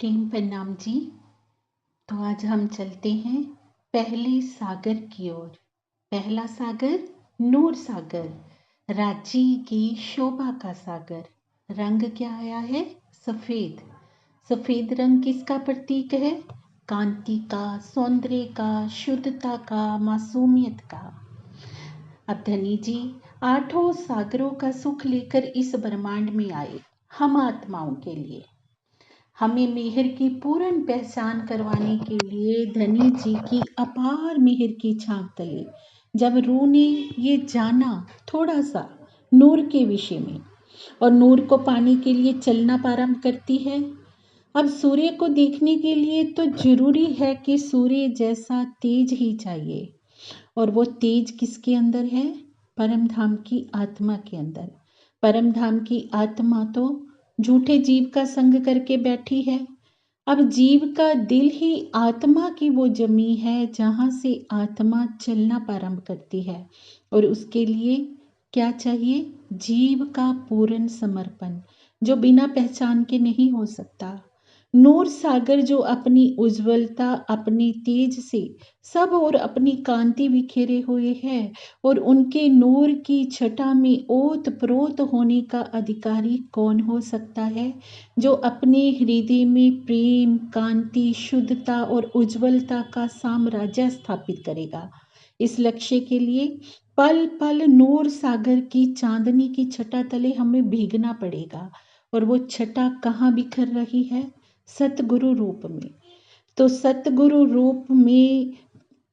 प्रेम प्रणाम जी। तो आज हम चलते हैं पहले सागर की ओर। पहला सागर नूर सागर, राज्य की शोभा का सागर। रंग क्या आया है? सफेद। सफेद रंग किसका प्रतीक है? कांति का, सौंदर्य का, शुद्धता का, मासूमियत का। अब धनी जी आठों सागरों का सुख लेकर इस ब्रह्मांड में आए, हम आत्माओं के लिए। हमें मेहर की पूर्ण पहचान करवाने के लिए धनी जी की अपार मेहर की छाप तले जब रूह ने ये जाना थोड़ा सा नूर के विषय में और नूर को पाने के लिए चलना प्रारंभ करती है। अब सूर्य को देखने के लिए तो जरूरी है कि सूर्य जैसा तेज ही चाहिए, और वो तेज किसके अंदर है? परम धाम की आत्मा के अंदर। परम धाम की आत्मा तो झूठे जीव का संग करके बैठी है। अब जीव का दिल ही आत्मा की वो जमी है जहाँ से आत्मा चलना प्रारंभ करती है, और उसके लिए क्या चाहिए? जीव का पूर्ण समर्पण, जो बिना पहचान के नहीं हो सकता। नूर सागर जो अपनी उज्ज्वलता, अपने तेज से सब और अपनी कांति बिखेरे हुए हैं, और उनके नूर की छटा में ओत प्रोत होने का अधिकारी कौन हो सकता है, जो अपने हृदय में प्रेम, कांति, शुद्धता और उज्ज्वलता का साम्राज्य स्थापित करेगा। इस लक्ष्य के लिए पल पल नूर सागर की चांदनी की छटा तले हमें भीगना पड़ेगा। और वो छटा कहाँ बिखर रही है? सतगुरु रूप में। तो सतगुरु रूप में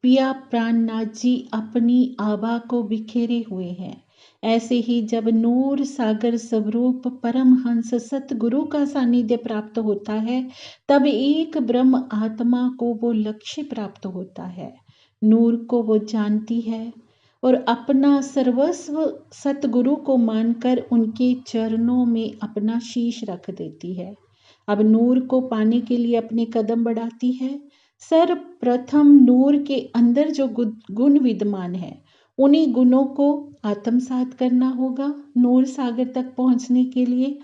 पिया प्राणनाथ जी अपनी आभा को बिखेरे हुए हैं। ऐसे ही जब नूर सागर स्वरूप परमहंस सतगुरु का सानिध्य प्राप्त होता है, तब एक ब्रह्म आत्मा को वो लक्ष्य प्राप्त होता है। नूर को वो जानती है और अपना सर्वस्व सतगुरु को मानकर उनके चरणों में अपना शीश रख देती है। अब नूर को पाने के लिए अपने कदम बढ़ाती है। सर्वप्रथम नूर के अंदर जो गुण विद्यमान है, उन्हीं गुणों को आत्मसात करना होगा। नूर सागर तक पहुंचने के लिए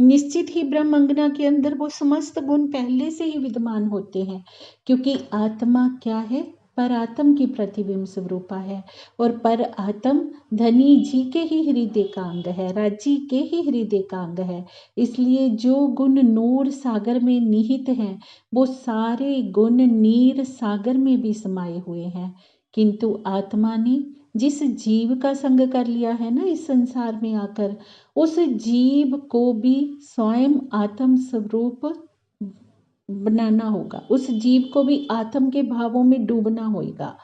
निश्चित ही ब्रह्म अंगना के अंदर वो समस्त गुण पहले से ही विद्यमान होते हैं, क्योंकि आत्मा क्या है? पर आत्म की प्रतिबिंब स्वरूपा है, और पर आत्म धनी जी के ही हृदय का अंग है, राज्य के ही हृदय का अंग है। इसलिए जो गुण नूर सागर में निहित हैं, वो सारे गुण नीर सागर में भी समाये हुए हैं। किंतु आत्मा ने जिस जीव का संग कर लिया है ना इस संसार में आकर, उस जीव को भी स्वयं आत्म स्वरूप बनाना होगा। उस जीव को भी आत्म के भावों में डूबना होगा।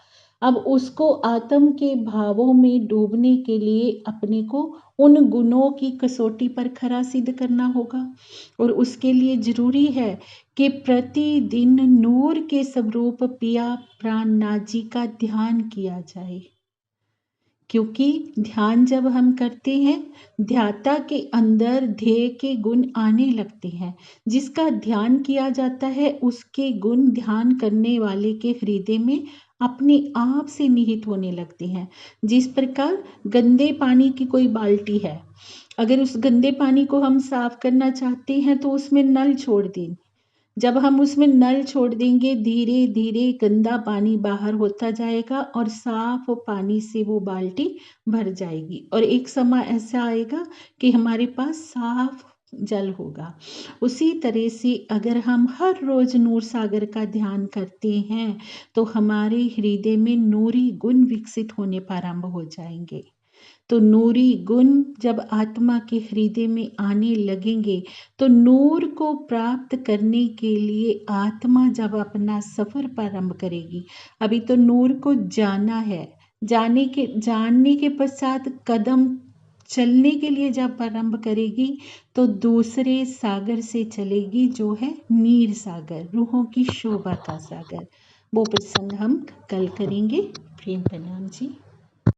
अब उसको आत्म के भावों में डूबने के लिए अपने को उन गुणों की कसौटी पर खरा सिद्ध करना होगा, और उसके लिए जरूरी है कि प्रतिदिन नूर के स्वरूप पिया प्राणनाथ जी का ध्यान किया जाए। क्योंकि ध्यान जब हम करते हैं, ध्याता के अंदर ध्येय के गुण आने लगते हैं। जिसका ध्यान किया जाता है, उसके गुण ध्यान करने वाले के हृदय में अपने आप से निहित होने लगते हैं। जिस प्रकार गंदे पानी की कोई बाल्टी है, अगर उस गंदे पानी को हम साफ करना चाहते हैं तो उसमें नल छोड़ दें। जब हम उसमें नल छोड़ देंगे, धीरे धीरे गंदा पानी बाहर होता जाएगा और साफ पानी से वो बाल्टी भर जाएगी, और एक समय ऐसा आएगा कि हमारे पास साफ जल होगा। उसी तरह से अगर हम हर रोज नूर सागर का ध्यान करते हैं, तो हमारे हृदय में नूरी गुण विकसित होने प्रारंभ हो जाएंगे। तो नूरी गुण जब आत्मा के हृदय में आने लगेंगे, तो नूर को प्राप्त करने के लिए आत्मा जब अपना सफर प्रारंभ करेगी, अभी तो नूर को जाना है, जानने के पश्चात कदम चलने के लिए जब प्रारंभ करेगी, तो दूसरे सागर से चलेगी, जो है नीर सागर, रूहों की शोभा का सागर। वो प्रसंग हम कल करेंगे। प्रेम प्रणाम जी।